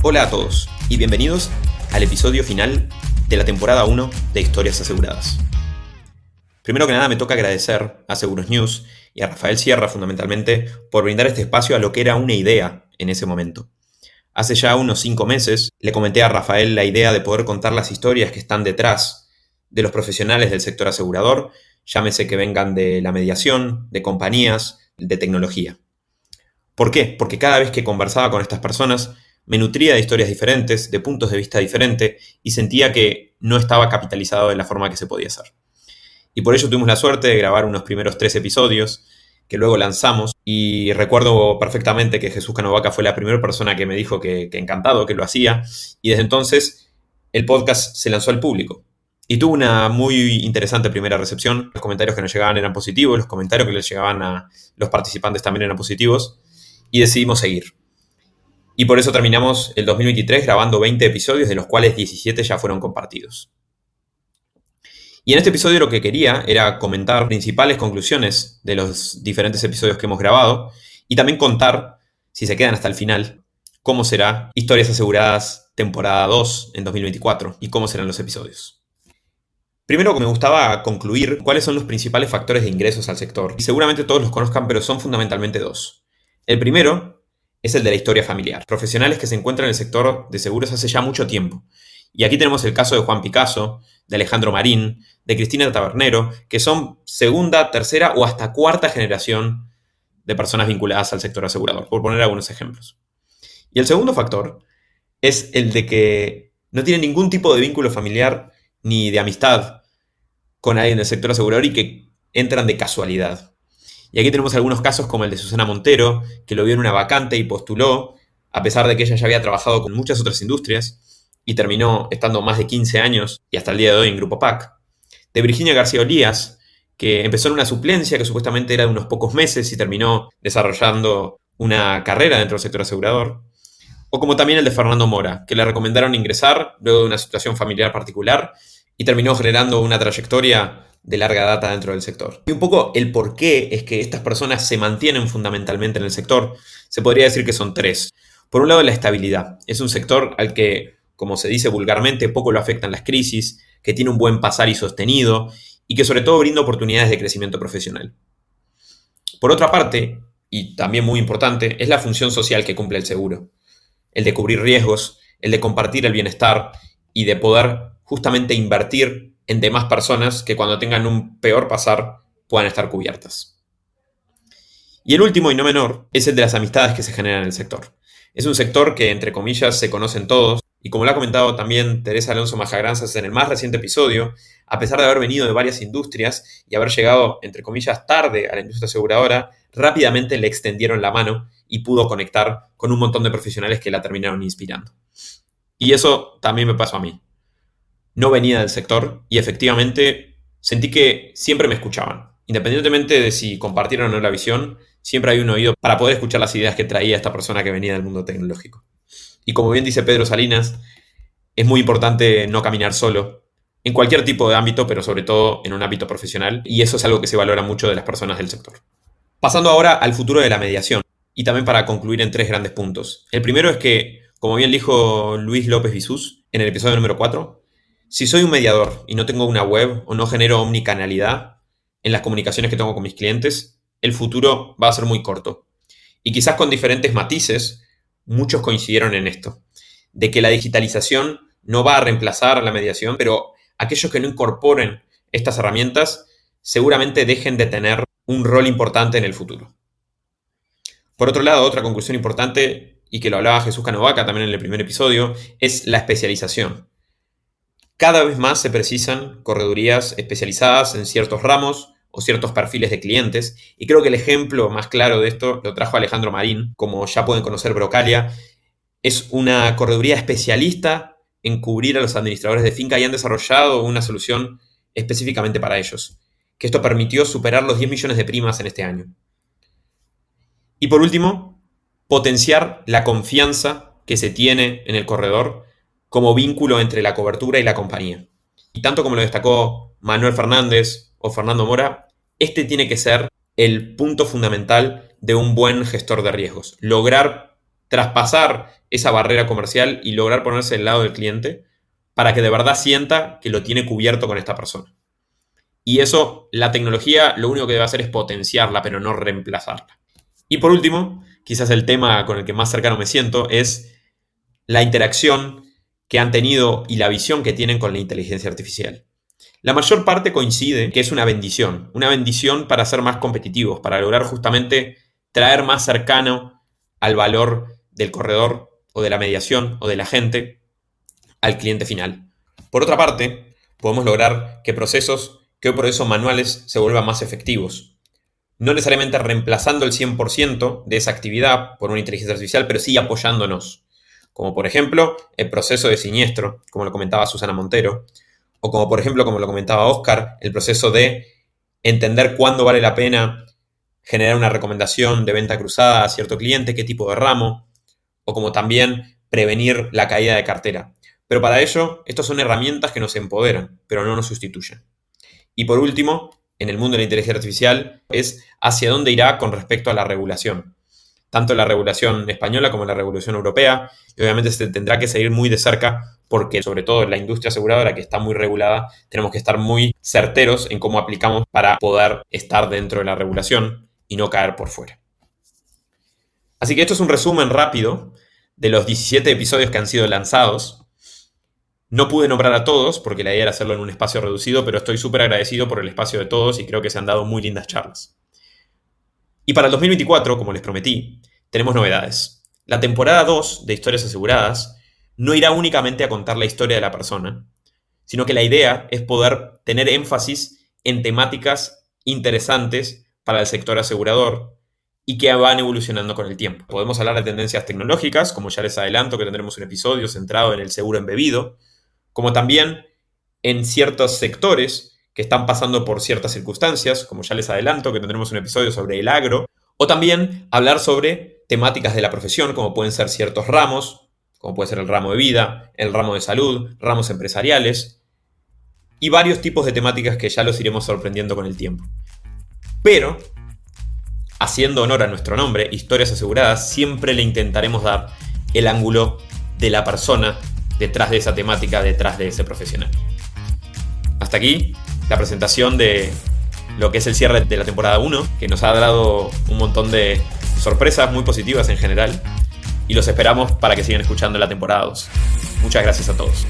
Hola a todos y bienvenidos al episodio final de la temporada 1 de Historias Aseguradas. Primero que nada me toca agradecer a Seguros News y a Rafael Sierra fundamentalmente por brindar este espacio a lo que era una idea en ese momento. Hace ya unos 5 meses le comenté a Rafael la idea de poder contar las historias que están detrás de los profesionales del sector asegurador, llámese que vengan de la mediación, de compañías, de tecnología. ¿Por qué? Porque cada vez que conversaba con estas personas me nutría de historias diferentes, de puntos de vista diferentes y sentía que no estaba capitalizado de la forma que se podía hacer. Y por ello tuvimos la suerte de grabar unos primeros 3 episodios que luego lanzamos y recuerdo perfectamente que Jesús Canovaca fue la primera persona que me dijo que encantado, que lo hacía, y desde entonces el podcast se lanzó al público. Y tuvo una muy interesante primera recepción. Los comentarios que nos llegaban eran positivos, los comentarios que les llegaban a los participantes también eran positivos, y decidimos seguir. Y por eso terminamos el 2023 grabando 20 episodios, de los cuales 17 ya fueron compartidos. Y en este episodio lo que quería era comentar principales conclusiones de los diferentes episodios que hemos grabado y también contar, si se quedan hasta el final, cómo será Historias Aseguradas temporada 2 en 2024 y cómo serán los episodios. Primero me gustaba concluir cuáles son los principales factores de ingresos al sector. Y seguramente todos los conozcan, pero son fundamentalmente 2. El primero es el de la historia familiar. Profesionales que se encuentran en el sector de seguros hace ya mucho tiempo. Y aquí tenemos el caso de Juan Picasso, de Alejandro Marín, de Cristina Tabernero, que son segunda, tercera o hasta cuarta generación de personas vinculadas al sector asegurador, por poner algunos ejemplos. Y el segundo factor es el de que no tienen ningún tipo de vínculo familiar ni de amistad con alguien del sector asegurador y que entran de casualidad. Y aquí tenemos algunos casos como el de Susana Montero, que lo vio en una vacante y postuló, a pesar de que ella ya había trabajado con muchas otras industrias, y terminó estando más de 15 años y hasta el día de hoy en Grupo PAC. De Virginia García Olías, que empezó en una suplencia que supuestamente era de unos pocos meses y terminó desarrollando una carrera dentro del sector asegurador. O como también el de Fernando Mora, que le recomendaron ingresar luego de una situación familiar particular y terminó generando una trayectoria de larga data dentro del sector. Y un poco el por qué es que estas personas se mantienen fundamentalmente en el sector, se podría decir que son 3. Por un lado, la estabilidad. Es un sector al que, como se dice vulgarmente, poco lo afectan las crisis, que tiene un buen pasar y sostenido, y que sobre todo brinda oportunidades de crecimiento profesional. Por otra parte, y también muy importante, es la función social que cumple el seguro. El de cubrir riesgos, el de compartir el bienestar y de poder justamente invertir en demás personas que cuando tengan un peor pasar puedan estar cubiertas. Y el último y no menor es el de las amistades que se generan en el sector. Es un sector que, entre comillas, se conocen todos, y como lo ha comentado también Teresa Alonso Majagranzas en el más reciente episodio, a pesar de haber venido de varias industrias y haber llegado, entre comillas, tarde a la industria aseguradora, rápidamente le extendieron la mano y pudo conectar con un montón de profesionales que la terminaron inspirando. Y eso también me pasó a mí. No venía del sector y efectivamente sentí que siempre me escuchaban. Independientemente de si compartieron o no la visión, siempre hay un oído para poder escuchar las ideas que traía esta persona que venía del mundo tecnológico. Y como bien dice Pedro Salinas, es muy importante no caminar solo, en cualquier tipo de ámbito, pero sobre todo en un ámbito profesional, y eso es algo que se valora mucho de las personas del sector. Pasando ahora al futuro de la mediación, y también para concluir en 3 grandes puntos. El primero es que, como bien dijo Luis López Bisús en el episodio número 4, si soy un mediador y no tengo una web o no genero omnicanalidad en las comunicaciones que tengo con mis clientes, el futuro va a ser muy corto. Y quizás con diferentes matices, muchos coincidieron en esto, de que la digitalización no va a reemplazar a la mediación, pero aquellos que no incorporen estas herramientas seguramente dejen de tener un rol importante en el futuro. Por otro lado, otra conclusión importante, y que lo hablaba Jesús Canovaca también en el primer episodio, es la especialización. Cada vez más se precisan corredurías especializadas en ciertos ramos o ciertos perfiles de clientes, y creo que el ejemplo más claro de esto lo trajo Alejandro Marín. Como ya pueden conocer, Brocalia es una correduría especialista en cubrir a los administradores de finca y han desarrollado una solución específicamente para ellos, que esto permitió superar los 10 millones de primas en este año. Y por último, potenciar la confianza que se tiene en el corredor como vínculo entre la cobertura y la compañía. Y tanto como lo destacó Manuel Fernández o Fernando Mora, este tiene que ser el punto fundamental de un buen gestor de riesgos. Lograr traspasar esa barrera comercial y lograr ponerse del lado del cliente para que de verdad sienta que lo tiene cubierto con esta persona. Y eso, la tecnología lo único que debe hacer es potenciarla, pero no reemplazarla. Y por último, quizás el tema con el que más cercano me siento es la interacción que han tenido y la visión que tienen con la inteligencia artificial. La mayor parte coincide que es una bendición para ser más competitivos, para lograr justamente traer más cercano al valor del corredor o de la mediación o del agente al cliente final. Por otra parte, podemos lograr que procesos que hoy por eso manuales se vuelvan más efectivos. No necesariamente reemplazando el 100% de esa actividad por una inteligencia artificial, pero sí apoyándonos. Como por ejemplo el proceso de siniestro, como lo comentaba Susana Montero, o como por ejemplo, como lo comentaba Oscar, el proceso de entender cuándo vale la pena generar una recomendación de venta cruzada a cierto cliente, qué tipo de ramo, o como también prevenir la caída de cartera. Pero para ello, estas son herramientas que nos empoderan, pero no nos sustituyen. Y por último, en el mundo de la inteligencia artificial, es hacia dónde irá con respecto a la regulación. Tanto la regulación española como la regulación europea, y obviamente se tendrá que seguir muy de cerca porque sobre todo en la industria aseguradora que está muy regulada, tenemos que estar muy certeros en cómo aplicamos para poder estar dentro de la regulación y no caer por fuera. Así que esto es un resumen rápido de los 17 episodios que han sido lanzados. No pude nombrar a todos porque la idea era hacerlo en un espacio reducido, pero estoy súper agradecido por el espacio de todos y creo que se han dado muy lindas charlas. Y para el 2024, como les prometí, tenemos novedades. La temporada 2 de Historias Aseguradas no irá únicamente a contar la historia de la persona, sino que la idea es poder tener énfasis en temáticas interesantes para el sector asegurador y que van evolucionando con el tiempo. Podemos hablar de tendencias tecnológicas, como ya les adelanto que tendremos un episodio centrado en el seguro embebido, como también en ciertos sectores que están pasando por ciertas circunstancias, como ya les adelanto que tendremos un episodio sobre el agro, o también hablar sobre temáticas de la profesión, como pueden ser ciertos ramos, como puede ser el ramo de vida, el ramo de salud, ramos empresariales, y varios tipos de temáticas que ya los iremos sorprendiendo con el tiempo. Pero, haciendo honor a nuestro nombre, Historias Aseguradas, siempre le intentaremos dar el ángulo de la persona detrás de esa temática, detrás de ese profesional. Hasta aquí la presentación de lo que es el cierre de la temporada 1, que nos ha dado un montón de sorpresas muy positivas en general, y los esperamos para que sigan escuchando la temporada 2. Muchas gracias a todos.